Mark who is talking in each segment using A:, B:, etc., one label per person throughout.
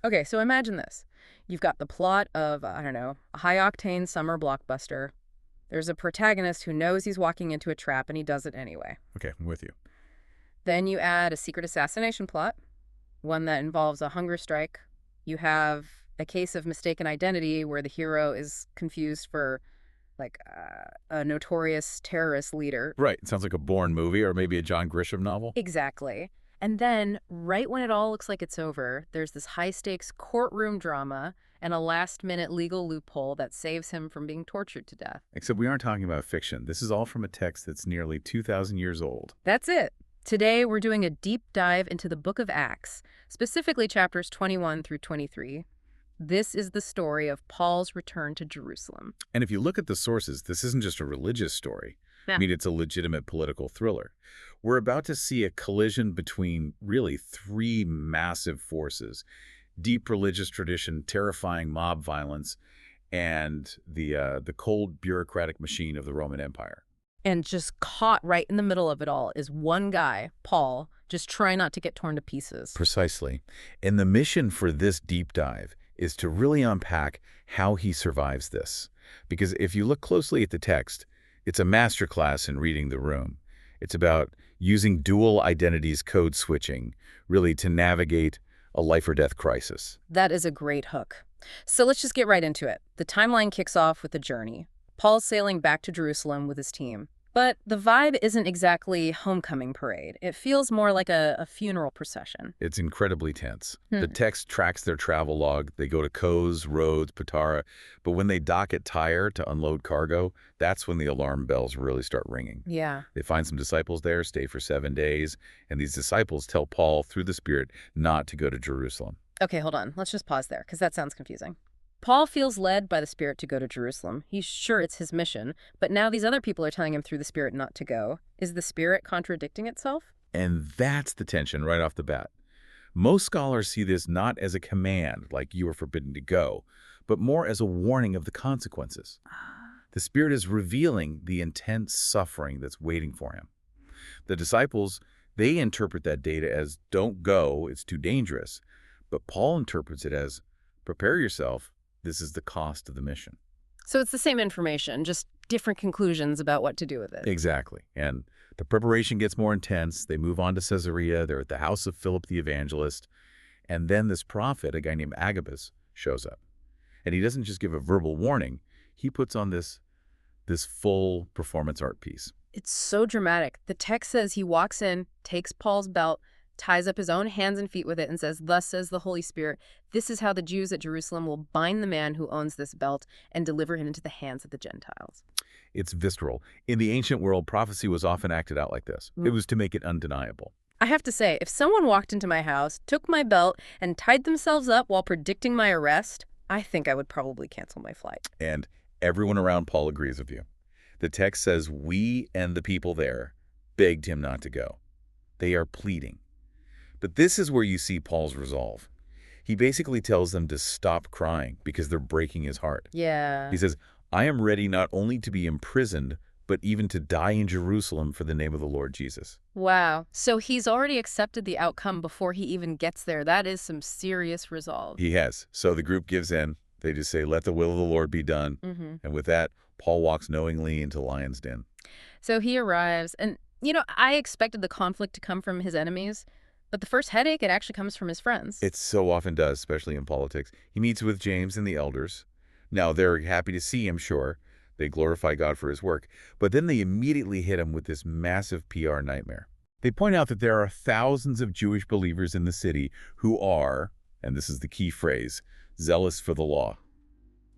A: Okay, so imagine this. You've got the plot of, I don't know, a high-octane summer blockbuster. There's a protagonist who knows he's walking into a trap and he does it anyway.
B: Okay, I'm with you.
A: Then you add a secret assassination plot, one that involves a hunger strike. You have a case of mistaken identity where the hero is confused for, like, a notorious terrorist leader.
B: Right. It sounds like a Bourne movie or maybe a John Grisham novel.
A: Exactly. And then, right when it all looks like it's over, there's this high-stakes courtroom drama and a last-minute legal loophole that saves him from being tortured to death.
B: Except we aren't talking about fiction. This is all from a text that's nearly 2,000 years old.
A: That's it. Today, we're doing a deep dive into the Book of Acts, specifically chapters 21 through 23. This is the story of Paul's return to Jerusalem.
B: And if you look at the sources, this isn't just a religious story.
A: Yeah.
B: I mean, it's a legitimate political thriller. We're about to see a collision between really three massive forces: deep religious tradition, terrifying mob violence, and the cold bureaucratic machine of the Roman Empire.
A: And just caught right in the middle of it all is one guy, Paul, just trying not to get torn to pieces.
B: Precisely. And the mission for this deep dive is to really unpack how he survives this. Because if you look closely at the text, it's a masterclass in reading the room. It's about using dual identities code switching, really, to navigate a life or death crisis.
A: That is a great hook. So let's just get right into it. The timeline kicks off with the journey. Paul's sailing back to Jerusalem with his team. But the vibe isn't exactly homecoming parade. It feels more like a funeral procession.
B: It's incredibly tense. The text tracks their travel log. They go to Kos, Rhodes, Patara. But when they dock at Tyre to unload cargo, that's when the alarm bells really start ringing.
A: Yeah.
B: They find some disciples there, stay for 7 days, and these disciples tell Paul through the Spirit not to go to Jerusalem.
A: Okay, hold on. Let's just pause there, because that sounds confusing. Paul feels led by the Spirit to go to Jerusalem. He's sure it's his mission, but now these other people are telling him through the Spirit not to go. Is the Spirit contradicting itself?
B: And that's the tension right off the bat. Most scholars see this not as a command, like you are forbidden to go, but more as a warning of the consequences. The Spirit is revealing the intense suffering that's waiting for him. The disciples, they interpret that data as, don't go, it's too dangerous. But Paul interprets it as, prepare yourself, this is the cost of the mission.
A: So it's the same information, just different conclusions about what to do with it.
B: Exactly. And the preparation gets more intense. They move on to Caesarea. They're at the house of Philip the evangelist. And then this prophet, a guy named Agabus, shows up. And he doesn't just give a verbal warning. He puts on this full performance art piece.
A: It's so dramatic. The text says he walks in, takes Paul's belt, ties up his own hands and feet with it, and says, "Thus says the Holy Spirit, this is how the Jews at Jerusalem will bind the man who owns this belt and deliver him into the hands of the Gentiles."
B: It's visceral. In the ancient world, prophecy was often acted out like this. It was to make it undeniable.
A: I have to say, if someone walked into my house, took my belt, and tied themselves up while predicting my arrest, I think I would probably cancel my flight.
B: And everyone around Paul agrees with you. The text says, we and the people there begged him not to go. They are pleading. But this is where you see Paul's resolve. He basically tells them to stop crying because they're breaking his heart.
A: Yeah.
B: He says, I am ready not only to be imprisoned, but even to die in Jerusalem for the name of the Lord Jesus.
A: Wow. So he's already accepted the outcome before he even gets there. That is some serious resolve.
B: He has. So the group gives in. They just say, let the will of the Lord be done. And with that, Paul walks knowingly into Lion's Den.
A: So he arrives, and, I expected the conflict to come from his enemies, but the first headache, it actually comes from his friends.
B: It so often does, especially in politics. He meets with James and the elders. Now, they're happy to see him, sure. They glorify God for his work. But then they immediately hit him with this massive PR nightmare. They point out that there are thousands of Jewish believers in the city who are, and this is the key phrase, zealous for the law.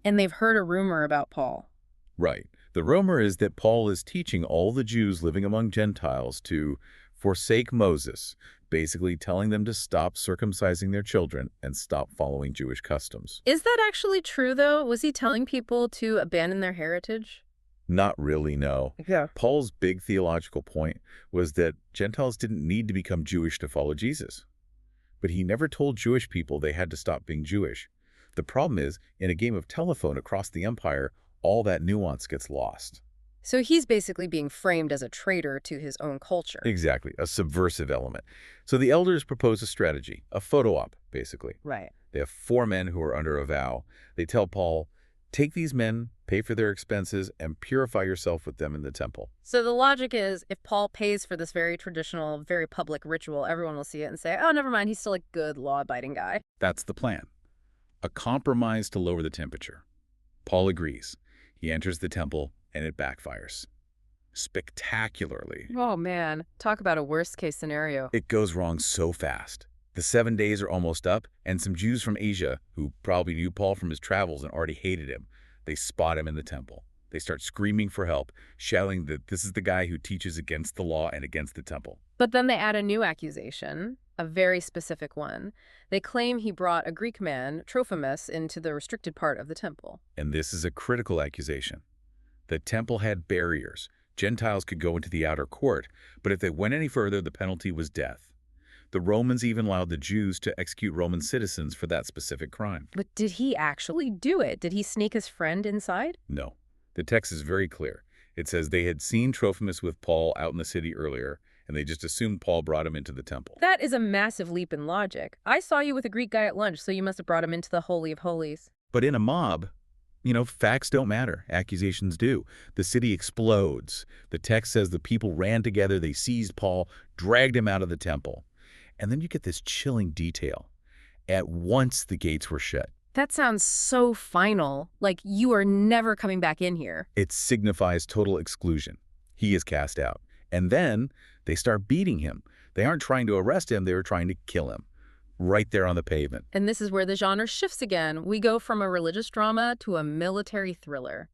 A: And they've heard a rumor about Paul.
B: Right. The rumor is that Paul is teaching all the Jews living among Gentiles to forsake Moses, basically telling them to stop circumcising their children and stop following Jewish customs.
A: Is that actually true, though? Was he telling people to abandon their heritage?
B: Not really, no.
A: Yeah.
B: Paul's big theological point was that Gentiles didn't need to become Jewish to follow Jesus. But he never told Jewish people they had to stop being Jewish. The problem is, in a game of telephone across the empire, all that nuance gets lost.
A: So he's basically being framed as a traitor to his own culture.
B: Exactly, a subversive element. So the elders propose a strategy, a photo op, basically.
A: Right.
B: They have 4 men who are under a vow. They tell Paul, take these men, pay for their expenses, and purify yourself with them in the temple.
A: So the logic is if Paul pays for this very traditional, very public ritual, everyone will see it and say, oh, never mind, he's still a good, law-abiding guy.
B: That's the plan. A compromise to lower the temperature. Paul agrees. He enters the temple, and it backfires. Spectacularly.
A: Oh, man. Talk about a worst-case scenario.
B: It goes wrong so fast. The 7 days are almost up, and some Jews from Asia, who probably knew Paul from his travels and already hated him, they spot him in the temple. They start screaming for help, shouting that this is the guy who teaches against the law and against the temple.
A: But then they add a new accusation, a very specific one. They claim he brought a Greek man, Trophimus, into the restricted part of the temple.
B: And this is a critical accusation. The temple had barriers. Gentiles could go into the outer court, but if they went any further, the penalty was death. The Romans even allowed the Jews to execute Roman citizens for that specific crime.
A: But did he actually do it? Did he sneak his friend inside?
B: No. The text is very clear. It says they had seen Trophimus with Paul out in the city earlier, and they just assumed Paul brought him into the temple.
A: That is a massive leap in logic. I saw you with a Greek guy at lunch, so you must have brought him into the Holy of Holies.
B: But in a mob, facts don't matter. Accusations do. The city explodes. The text says the people ran together, they seized Paul, dragged him out of the temple. And then you get this chilling detail. At once the gates were shut.
A: That sounds so final, like you are never coming back in here.
B: It signifies total exclusion. He is cast out. And then they start beating him. They aren't trying to arrest him, they were trying to kill him. Right there on the pavement.
A: And this is where the genre shifts again. We go from a religious drama to a military thriller.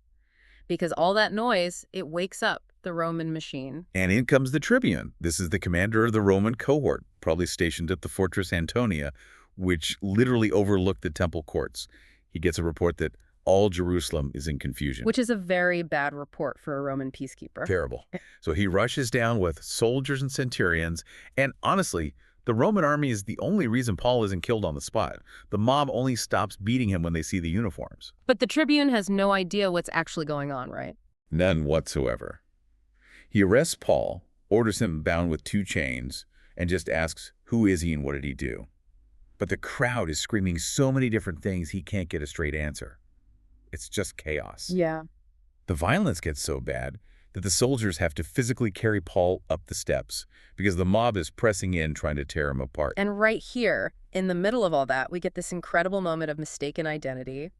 A: Because all that noise, it wakes up the Roman machine.
B: And in comes the tribune. This is the commander of the Roman cohort, probably stationed at the Fortress Antonia, which literally overlooked the temple courts. He gets a report that all Jerusalem is in confusion.
A: Which is a very bad report for a Roman peacekeeper.
B: Terrible. So he rushes down with soldiers and centurions, and honestly, the Roman army is the only reason Paul isn't killed on the spot. The mob only stops beating him when they see the uniforms.
A: But the tribune has no idea what's actually going on, right?
B: None whatsoever. He arrests Paul, orders him bound with 2 chains, and just asks, who is he and what did he do? But the crowd is screaming so many different things he can't get a straight answer. It's just chaos.
A: Yeah.
B: The violence gets so bad that the soldiers have to physically carry Paul up the steps because the mob is pressing in trying to tear him apart.
A: And right here, in the middle of all that, we get this incredible moment of mistaken identity.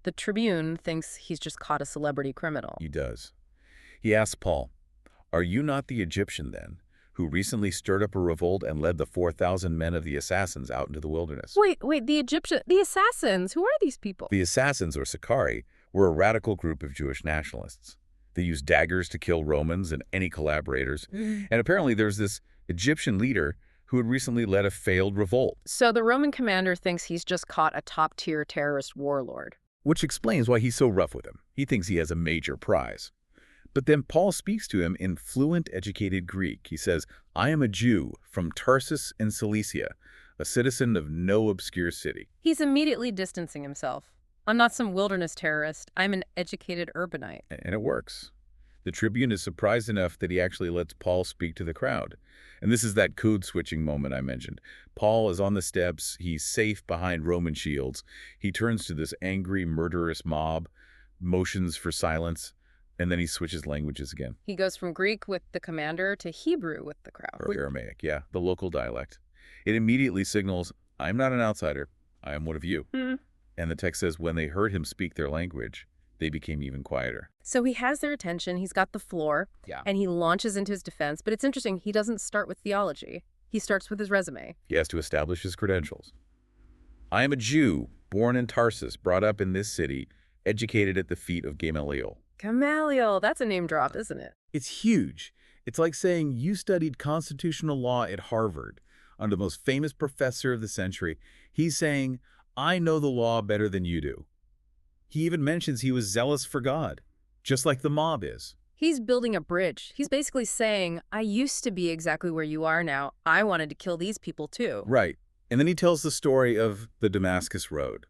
A: The tribune thinks he's just caught a celebrity criminal.
B: He does. He asks Paul, are you not the Egyptian then, who recently stirred up a revolt and led the 4,000 men of the assassins out into the wilderness?
A: Wait, the assassins, who are these people?
B: The assassins, or Sicarii, were a radical group of Jewish nationalists. They used daggers to kill Romans and any collaborators. And apparently there's this Egyptian leader who had recently led a failed revolt.
A: So the Roman commander thinks he's just caught a top-tier terrorist warlord.
B: Which explains why he's so rough with him. He thinks he has a major prize. But then Paul speaks to him in fluent, educated Greek. He says, I am a Jew from Tarsus in Cilicia, a citizen of no obscure city.
A: He's immediately distancing himself. I'm not some wilderness terrorist. I'm an educated urbanite.
B: And it works. The tribune is surprised enough that he actually lets Paul speak to the crowd. And this is that code-switching moment I mentioned. Paul is on the steps. He's safe behind Roman shields. He turns to this angry, murderous mob, motions for silence, and then he switches languages again.
A: He goes from Greek with the commander to Hebrew with the crowd.
B: Or Aramaic, yeah, the local dialect. It immediately signals, I'm not an outsider. I am one of you. And the text says when they heard him speak their language, they became even quieter.
A: So he has their attention, he's got the floor, and he launches into his defense. But it's interesting, he doesn't start with theology. He starts with his resume.
B: He has to establish his credentials. I am a Jew, born in Tarsus, brought up in this city, educated at the feet of Gamaliel.
A: Gamaliel, that's a name drop, isn't it?
B: It's huge. It's like saying you studied constitutional law at Harvard under the most famous professor of the century. He's saying, I know the law better than you do. He even mentions he was zealous for God, just like the mob is.
A: He's building a bridge. He's basically saying, I used to be exactly where you are now. I wanted to kill these people too.
B: Right. And then he tells the story of the Damascus Road.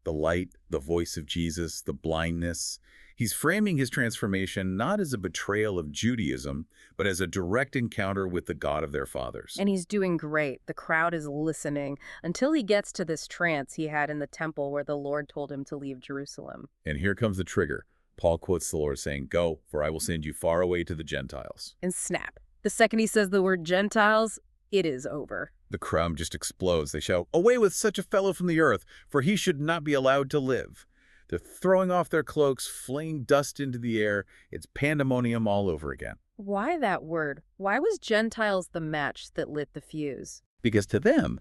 B: The light, the voice of Jesus, the blindness. He's framing his transformation not as a betrayal of Judaism, but as a direct encounter with the God of their fathers.
A: And he's doing great. The crowd is listening until he gets to this trance he had in the temple where the Lord told him to leave Jerusalem.
B: And here comes the trigger. Paul quotes the Lord saying, "Go, for I will send you far away to the Gentiles."
A: And snap. The second he says the word Gentiles, it is over.
B: The crowd just explodes. They shout, "Away with such a fellow from the earth, for he should not be allowed to live." They're throwing off their cloaks, flinging dust into the air. It's pandemonium all over again.
A: Why that word? Why was Gentiles the match that lit the fuse?
B: Because to them,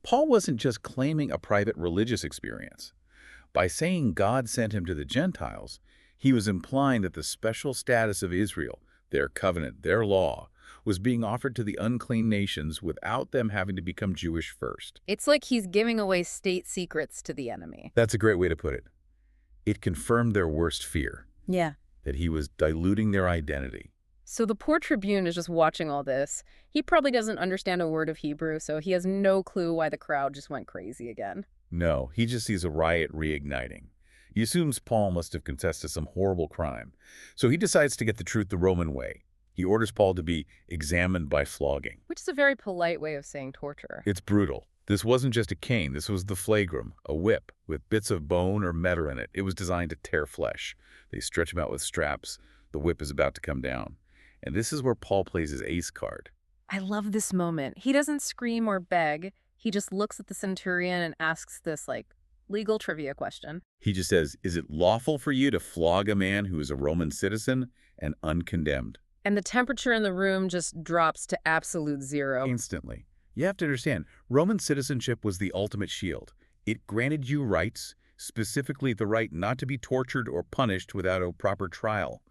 B: Paul wasn't just claiming a private religious experience. By saying God sent him to the Gentiles, he was implying that the special status of Israel, their covenant, their law, was being offered to the unclean nations without them having to become Jewish first.
A: It's like he's giving away state secrets to the enemy.
B: That's a great way to put it. It confirmed their worst fear,
A: Yeah.
B: that he was diluting their identity.
A: So the poor tribune is just watching all this. He probably doesn't understand a word of Hebrew, so he has no clue why the crowd just went crazy again.
B: No, he just sees a riot reigniting. He assumes Paul must have confessed to some horrible crime. So he decides to get the truth the Roman way. He orders Paul to be examined by flogging.
A: Which is a very polite way of saying torture.
B: It's brutal. This wasn't just a cane. This was the flagrum, a whip with bits of bone or metal in it. It was designed to tear flesh. They stretch him out with straps. The whip is about to come down. And this is where Paul plays his ace card.
A: I love this moment. He doesn't scream or beg. He just looks at the centurion and asks this, legal trivia question.
B: He just says, "Is it lawful for you to flog a man who is a Roman citizen and uncondemned?"
A: And the temperature in the room just drops to absolute zero.
B: Instantly. You have to understand, Roman citizenship was the ultimate shield. It granted you rights, specifically the right not to be tortured or punished without a proper trial.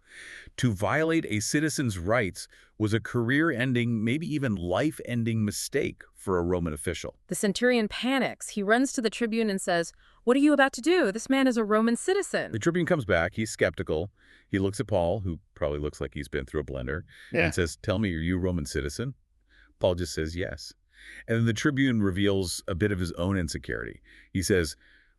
B: To violate a citizen's rights was a career-ending, maybe even life-ending mistake for a Roman official.
A: The centurion panics. He runs to the tribune and says, "What are you about to do? This man is a Roman citizen."
B: The tribune comes back. He's skeptical. He looks at Paul, who probably looks like he's been through a blender, and says, "Tell me, are you a Roman citizen?" Paul just says yes. And then the tribune reveals a bit of his own insecurity. He says,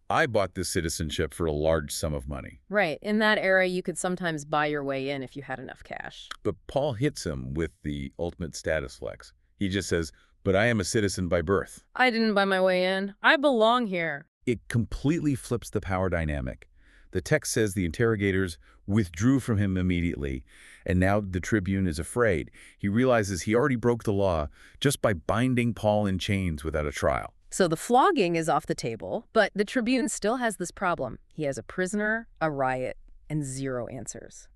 B: "I bought this citizenship for a large sum of money."
A: Right. In that era, you could sometimes buy your way in if you had enough cash.
B: But Paul hits him with the ultimate status flex. He just says, "But I am a citizen by birth."
A: I didn't buy my way in. I belong here.
B: It completely flips the power dynamic. The text says the interrogators withdrew from him immediately, and now the tribune is afraid. He realizes he already broke the law just by binding Paul in chains without a trial.
A: So the flogging is off the table, but the tribune still has this problem. He has a prisoner, a riot, and zero answers.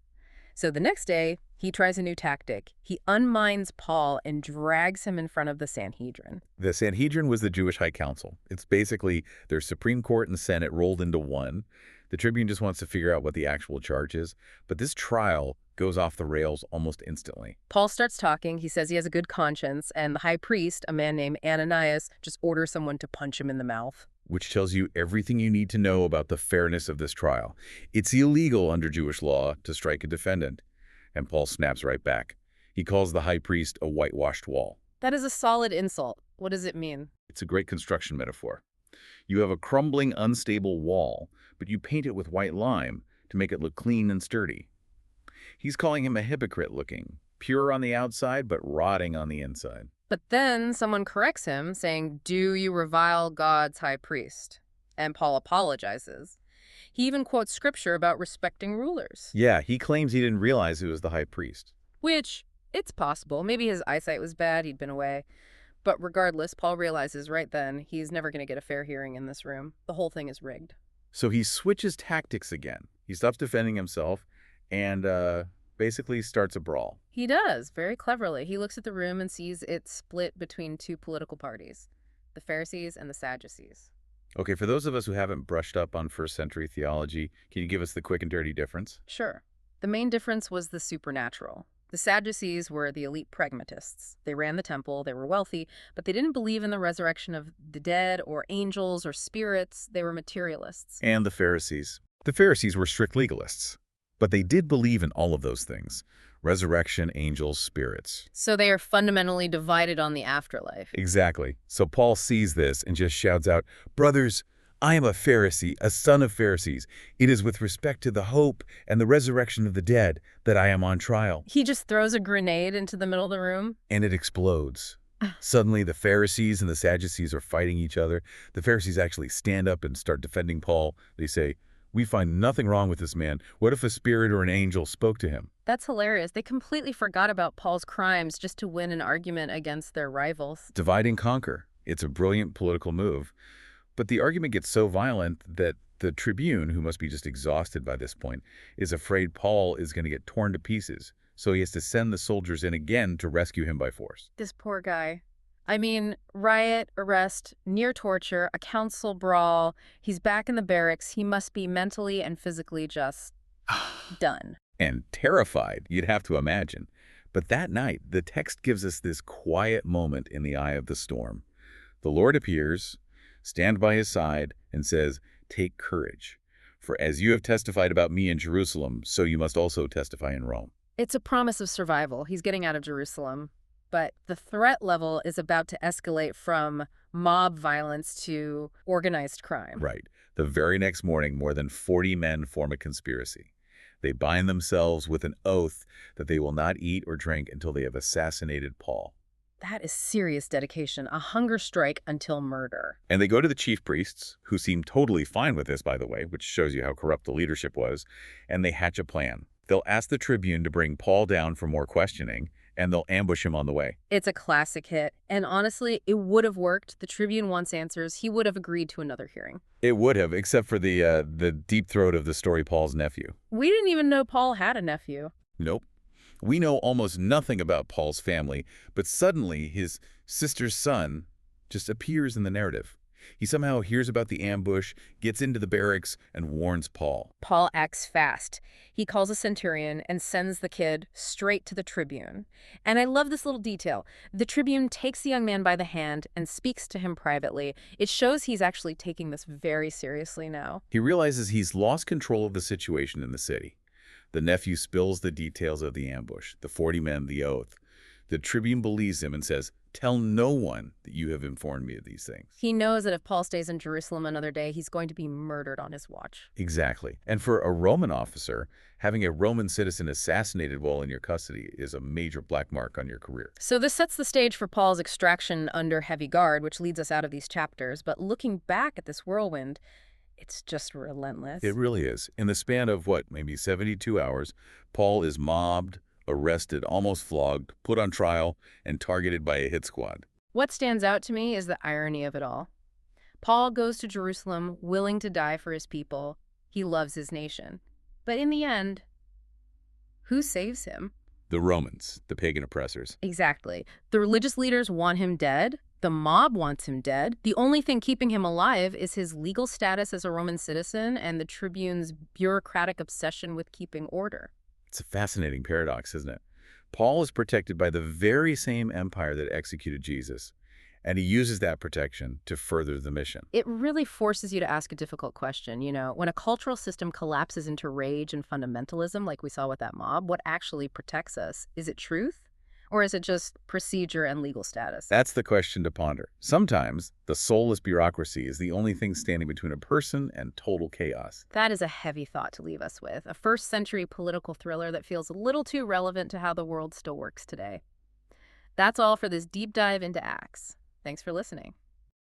A: So the next day, he tries a new tactic. He unminds Paul and drags him in front of the Sanhedrin.
B: The Sanhedrin was the Jewish High Council. It's basically their Supreme Court and Senate rolled into one. The tribune just wants to figure out what the actual charge is, but this trial goes off the rails almost instantly.
A: Paul starts talking. He says he has a good conscience, and the high priest, a man named Ananias, just orders someone to punch him in the mouth.
B: Which tells you everything you need to know about the fairness of this trial. It's illegal under Jewish law to strike a defendant. And Paul snaps right back. He calls the high priest a whitewashed wall.
A: That is a solid insult. What does it mean?
B: It's a great construction metaphor. You have a crumbling, unstable wall, but you paint it with white lime to make it look clean and sturdy. He's calling him a hypocrite looking, pure on the outside, but rotting on the inside.
A: But then someone corrects him, saying, "Do you revile God's high priest?" And Paul apologizes. He even quotes scripture about respecting rulers.
B: Yeah, he claims he didn't realize it was the high priest.
A: Which, it's possible. Maybe his eyesight was bad, he'd been away. But regardless, Paul realizes right then he's never going to get a fair hearing in this room. The whole thing is rigged.
B: So he switches tactics again. He stops defending himself and basically starts a brawl.
A: He does, very cleverly. He looks at the room and sees it split between two political parties, the Pharisees and the Sadducees.
B: Okay, for those of us who haven't brushed up on first-century theology, can you give us the quick and dirty difference?
A: Sure. The main difference was the supernatural. The Sadducees were the elite pragmatists. They ran the temple, they were wealthy, but they didn't believe in the resurrection of the dead or angels or spirits. They were materialists.
B: And the Pharisees. The Pharisees were strict legalists, but they did believe in all of those things. Resurrection, angels, spirits.
A: So they are fundamentally divided on the afterlife.
B: Exactly. So Paul sees this and just shouts out, "Brothers, I am a Pharisee, a son of Pharisees. It is with respect to the hope and the resurrection of the dead that I am on trial.
A: He just throws a grenade into the middle of the room.
B: And it explodes. Suddenly, the Pharisees and the Sadducees are fighting each other. The Pharisees actually stand up and start defending Paul. They say, "We find nothing wrong with this man. What if a spirit or an angel spoke to him?"
A: That's hilarious. They completely forgot about Paul's crimes just to win an argument against their rivals.
B: Divide and conquer. It's a brilliant political move. But the argument gets so violent that the tribune, who must be just exhausted by this point, is afraid Paul is going to get torn to pieces. So he has to send the soldiers in again to rescue him by force.
A: This poor guy. I mean, riot, arrest, near torture, a council brawl. He's back in the barracks. He must be mentally and physically just done.
B: And terrified, you'd have to imagine. But that night, the text gives us this quiet moment in the eye of the storm. The Lord appears, stands by his side, and says, "Take courage, for as you have testified about me in Jerusalem, so you must also testify in Rome."
A: It's a promise of survival. He's getting out of Jerusalem. But the threat level is about to escalate from mob violence to organized crime.
B: Right. The very next morning, more than 40 men form a conspiracy. They bind themselves with an oath that they will not eat or drink until they have assassinated Paul.
A: That is serious dedication, a hunger strike until murder.
B: And they go to the chief priests, who seem totally fine with this, by the way, which shows you how corrupt the leadership was, and they hatch a plan. They'll ask the tribune to bring Paul down for more questioning, and they'll ambush him on the way.
A: It's a classic hit, and honestly, it would have worked. The tribune wants answers. He would have agreed to another hearing.
B: It would have, except for the deep throat of the story, Paul's nephew.
A: We didn't even know Paul had a nephew.
B: Nope. We know almost nothing about Paul's family, but suddenly his sister's son just appears in the narrative. He somehow hears about the ambush, gets into the barracks, and warns Paul.
A: Paul acts fast. He calls a centurion and sends the kid straight to the tribune. And I love this little detail. The tribune takes the young man by the hand and speaks to him privately. It shows he's actually taking this very seriously now.
B: He realizes he's lost control of the situation in the city. The nephew spills the details of the ambush, the 40 men, the oath. The tribune believes him and says, "Tell no one that you have informed me of these things."
A: He knows that if Paul stays in Jerusalem another day, he's going to be murdered on his watch.
B: Exactly. And for a Roman officer, having a Roman citizen assassinated while in your custody is a major black mark on your career.
A: So this sets the stage for Paul's extraction under heavy guard, which leads us out of these chapters. But looking back at this whirlwind, it's just relentless.
B: It really is. In the span of, maybe 72 hours, Paul is mobbed, arrested, almost flogged, put on trial, and targeted by a hit squad.
A: What stands out to me is the irony of it all. Paul goes to Jerusalem willing to die for his people. He loves his nation. But in the end, who saves him?
B: The Romans, the pagan oppressors.
A: Exactly. The religious leaders want him dead. The mob wants him dead. The only thing keeping him alive is his legal status as a Roman citizen and the tribune's bureaucratic obsession with keeping order.
B: It's a fascinating paradox, isn't it? Paul is protected by the very same empire that executed Jesus, and he uses that protection to further the mission.
A: It really forces you to ask a difficult question. You know, when a cultural system collapses into rage and fundamentalism, like we saw with that mob, what actually protects us? Is it truth? Or is it just procedure and legal status?
B: That's the question to ponder. Sometimes the soulless bureaucracy is the only thing standing between a person and total chaos.
A: That is a heavy thought to leave us with. A first-century political thriller that feels a little too relevant to how the world still works today. That's all for this deep dive into Acts. Thanks for listening.